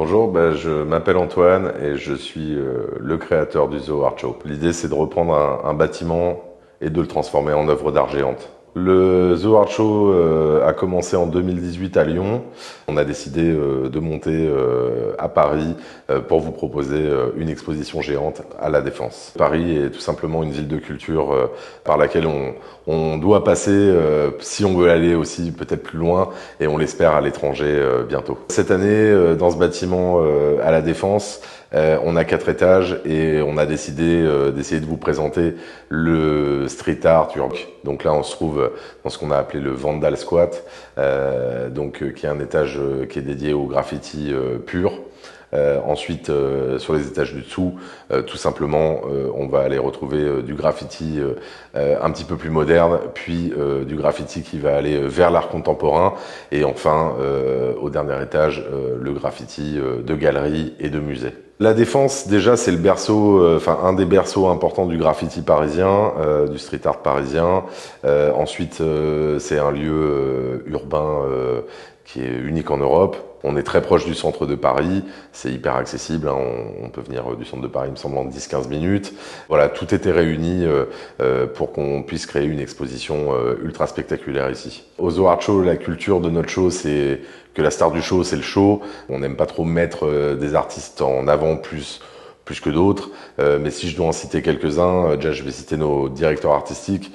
Bonjour, je m'appelle Antoine et je suis le créateur du Zoo Art Show. L'idée, c'est de reprendre un bâtiment et de le transformer en œuvre d'art géante. Le Zoo Art Show a commencé en 2018 à Lyon. On a décidé de monter à Paris pour vous proposer une exposition géante à La Défense. Paris est tout simplement une ville de culture par laquelle on doit passer si on veut aller aussi peut-être plus loin, et on l'espère à l'étranger bientôt. Cette année, dans ce bâtiment à La Défense, on a 4 étages et on a décidé d'essayer de vous présenter le street art urbain. Donc là, on se trouve dans ce qu'on a appelé le Vandal Squat, qui est un étage qui est dédié au graffiti pur. Ensuite, sur les étages du dessous, tout simplement, on va aller retrouver du graffiti un petit peu plus moderne, puis du graffiti qui va aller vers l'art contemporain, et enfin, au dernier étage, le graffiti de galeries et de musées. La Défense, déjà, c'est le berceau, un des berceaux importants du graffiti parisien, du street art parisien. Ensuite, c'est un lieu urbain qui est unique en Europe. On est très proche du centre de Paris, c'est hyper accessible, hein, on peut venir du centre de Paris, il me semble, en 10-15 minutes. Voilà, tout était réuni pour qu'on puisse créer une exposition ultra spectaculaire ici. Au Zoo Art Show, la culture de notre show, c'est que la star du show, c'est le show. On n'aime pas trop mettre des artistes en avant plus que d'autres, mais si je dois en citer quelques-uns, déjà je vais citer nos directeurs artistiques,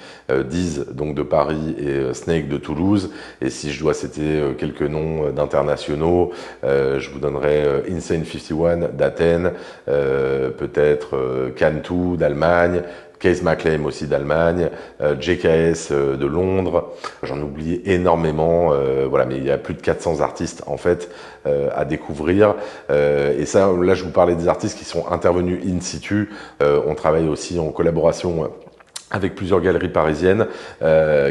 Diz donc de Paris et Snake de Toulouse, et si je dois citer quelques noms d'internationaux, je vous donnerai Insane 51 d'Athènes, peut-être Cantu d'Allemagne, Case McLean aussi d'Allemagne, JKS de Londres, j'en oublie énormément, voilà, mais il y a plus de 400 artistes en fait à découvrir, et ça, là je vous parlais des artistes qui sont intervenus in situ, on travaille aussi en collaboration avec plusieurs galeries parisiennes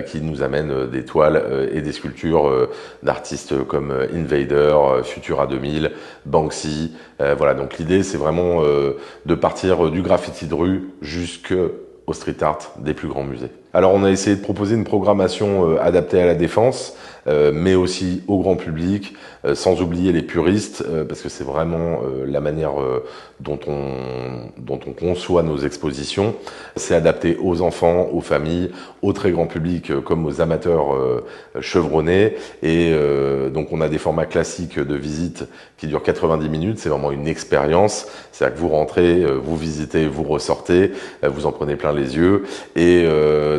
qui nous amènent des toiles et des sculptures d'artistes comme Invader, Futura 2000, Banksy. Voilà, donc l'idée c'est vraiment de partir du graffiti de rue jusqu'au street art des plus grands musées. Alors on a essayé de proposer une programmation adaptée à La Défense, mais aussi au grand public, sans oublier les puristes, parce que c'est vraiment la manière dont on conçoit nos expositions. C'est adapté aux enfants, aux familles, au très grand public comme aux amateurs chevronnés. Et donc on a des formats classiques de visite qui durent 90 minutes. C'est vraiment une expérience. C'est-à-dire que vous rentrez, vous visitez, vous ressortez, vous en prenez plein les yeux. Et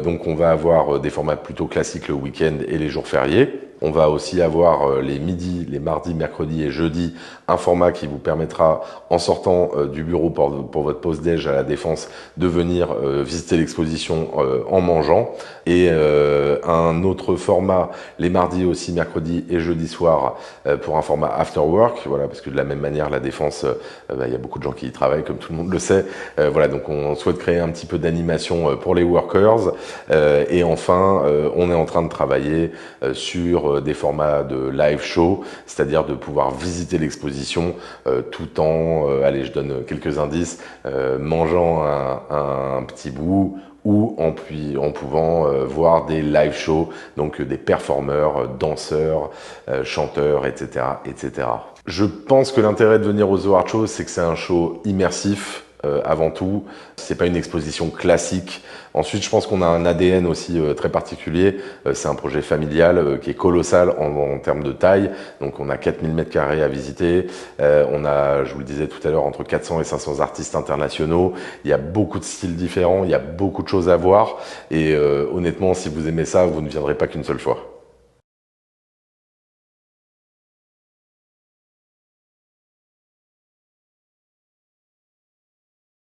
donc on va avoir des formats plutôt classiques le week-end et les jours fériés. On va aussi avoir les midis, les mardis, mercredis et jeudis, un format qui vous permettra, en sortant du bureau pour votre pause déj à La Défense, de venir visiter l'exposition en mangeant. Et un autre format, les mardis aussi, mercredis et jeudi soir, pour un format after work. Voilà, parce que de la même manière, La Défense, il y a beaucoup de gens qui y travaillent, comme tout le monde le sait. Voilà, donc on souhaite créer un petit peu d'animation pour les workers. Et enfin, on est en train de travailler sur des formats de live show, c'est-à-dire de pouvoir visiter l'exposition tout en, allez, je donne quelques indices, mangeant un petit bout, ou en pouvant voir des live shows, donc des performeurs, danseurs, chanteurs, etc., etc. Je pense que l'intérêt de venir au Zoo Art Show, c'est que c'est un show immersif, avant tout. C'est pas une exposition classique. Ensuite, je pense qu'on a un ADN aussi très particulier. C'est un projet familial qui est colossal en termes de taille. Donc on a 4000 mètres carrés à visiter. On a, je vous le disais tout à l'heure, entre 400 et 500 artistes internationaux. Il y a beaucoup de styles différents, il y a beaucoup de choses à voir. Et honnêtement, si vous aimez ça, vous ne viendrez pas qu'une seule fois.